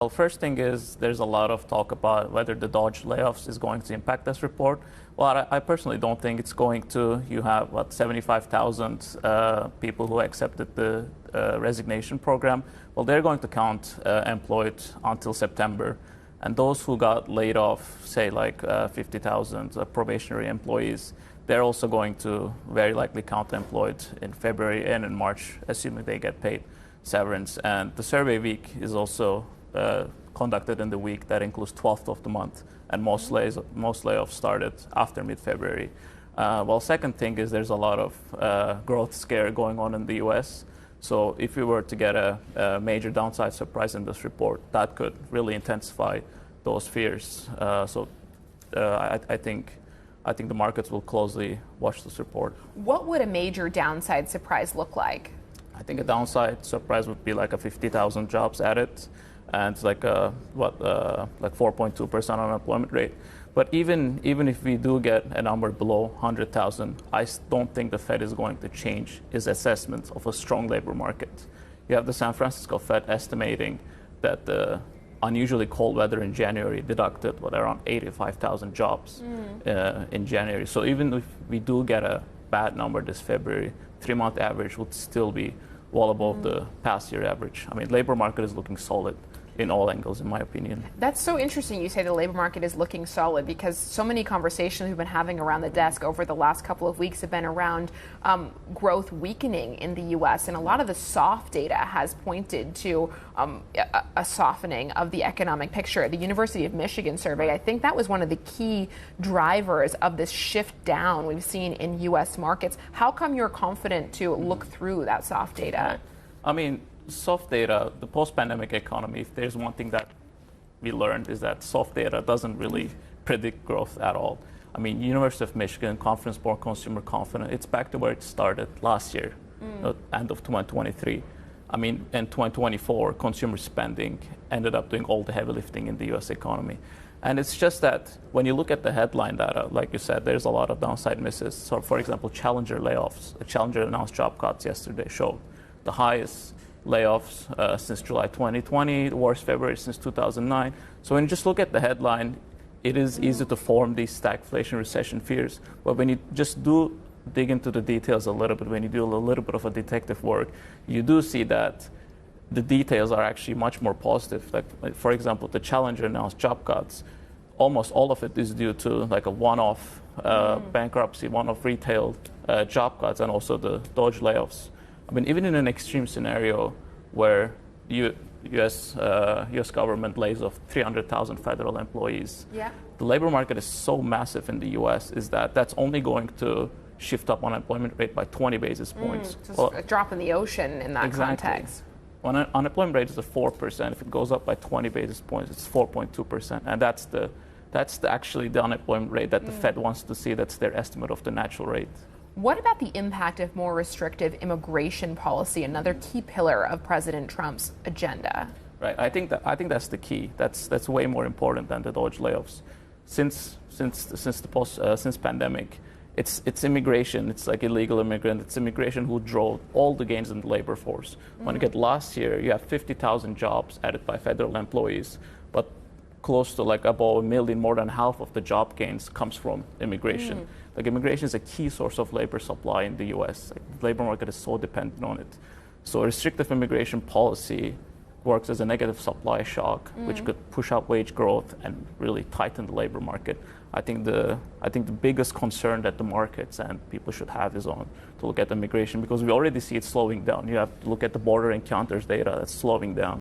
Well, first thing is there's a lot of talk about whether the Dodge layoffs is going to impact this report. Well, I personally don't think it's going to. You have, 75,000 people who accepted the resignation program. Well, they're going to count employed until September. And those who got laid off, say 50,000 probationary employees, they're also going to very likely count employed in February and in March, assuming they get paid severance. And the survey week is also conducted in the week that includes 12th of the month, and most layoffs started after mid-February. Well, second thing is there's a lot of growth scare going on in the U.S. So if we were to get a major downside surprise in this report, that could really intensify those fears. I think the markets will closely watch this report. What would a major downside surprise look like? I think a downside surprise would be like a 50,000 jobs added, and it's like 4.2% unemployment rate. But even if we do get a number below 100,000, I don't think the Fed is going to change its assessment of a strong labor market. You have the San Francisco Fed estimating that the unusually cold weather in January deducted around 85,000 jobs in January. So even if we do get a bad number this February, 3-month average would still be well above the past year average. I mean, labor market is looking solid in all angles, in my opinion. That's so interesting you say the labor market is looking solid, because so many conversations we've been having around the desk over the last couple of weeks have been around growth weakening in the U.S. And a lot of the soft data has pointed to a softening of the economic picture. The University of Michigan survey, I think that was one of the key drivers of this shift down we've seen in U.S. markets. How come you're confident to look through that soft data? I mean, soft data, the post-pandemic economy, if there's one thing that we learned is that soft data doesn't really predict growth at all. I mean, University of Michigan, Conference Board Consumer Confidence, it's back to where it started last year, end of 2023. I mean, in 2024, consumer spending ended up doing all the heavy lifting in the U.S. economy. And it's just that when you look at the headline data, like you said, there's a lot of downside misses. So, for example, Challenger layoffs. Challenger announced job cuts yesterday showed the highest layoffs since July 2020, the worst February since 2009. So when you just look at the headline, it is easy to form these stagflation recession fears. But when you just do dig into the details a little bit, when you do a little bit of a detective work, you do see that the details are actually much more positive. Like for example, the Challenger announced job cuts. Almost all of it is due to like a one-off bankruptcy, one-off retail job cuts, and also the Dodge layoffs. I mean, even in an extreme scenario where U.S. government lays off 300,000 federal employees, the labor market is so massive in the U.S. is that that's only going to shift up unemployment rate by 20 basis points. So a drop in the ocean in that context. When unemployment rate is at 4%, if it goes up by 20 basis points, it's 4.2%, and that's actually the unemployment rate that the Fed wants to see. That's their estimate of the natural rate. What about the impact of more restrictive immigration policy, another key pillar of President Trump's agenda? Right. I think that's the key. That's way more important than the Dodge layoffs. Since pandemic, it's immigration. It's like illegal immigrant. It's immigration who drove all the gains in the labor force. When you get last year, you have 50,000 jobs added by federal employees, but close to above 1 million, more than half of the job gains comes from immigration. Immigration is a key source of labor supply in the U.S. The labor market is so dependent on it. So restrictive immigration policy works as a negative supply shock, which could push up wage growth and really tighten the labor market. I think the biggest concern that the markets and people should have is on to look at immigration, because we already see it slowing down. You have to look at the border encounters data that's slowing down.